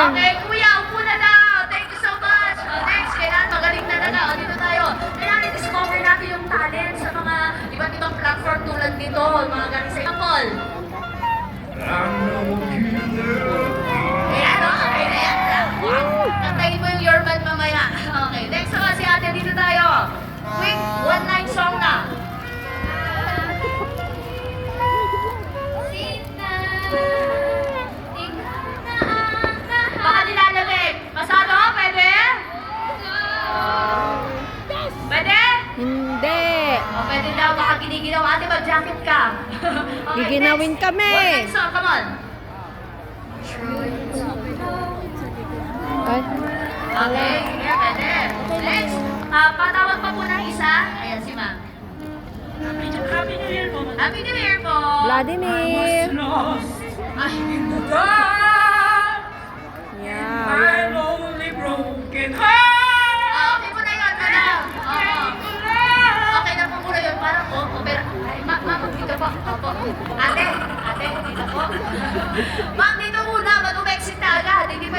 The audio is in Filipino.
Okay, kuya, upo na daw. Thank you so much. Next, kailangan magaling na daw. Dito tayo. Kailangan i-discover natin yung talent sa mga iba't ibang platform tulad nito. Mga galing sa Apple. Ayan, okay na yan. Kantayin mo yung Your Man mamaya. Okay, next naman si ate. Dito tayo. Quick, one-line song na. Baka nilalamig. Masado, pwede? Pwede? Hindi. O, pwede daw, baka giniginaw. Ate, mag-jacket ka. Okay, Giginawin next. kami. One next song, come on. Ay, Okay, sige, pwede. Next, patawag pa po ng isa. Ayan, si ma'am. Happy New Year po. Happy New Year po. Vladimir. Lost Ay, in the dark. Yeah. My lonely broken heart. okay po na yun. Ano? Oo. Okay na po muna yun. Parang, pero, ay, ma'am, dito po. Opo. Ate, dito po. Ma'am, dito muna. Mag-umexit na agad. Hindi pa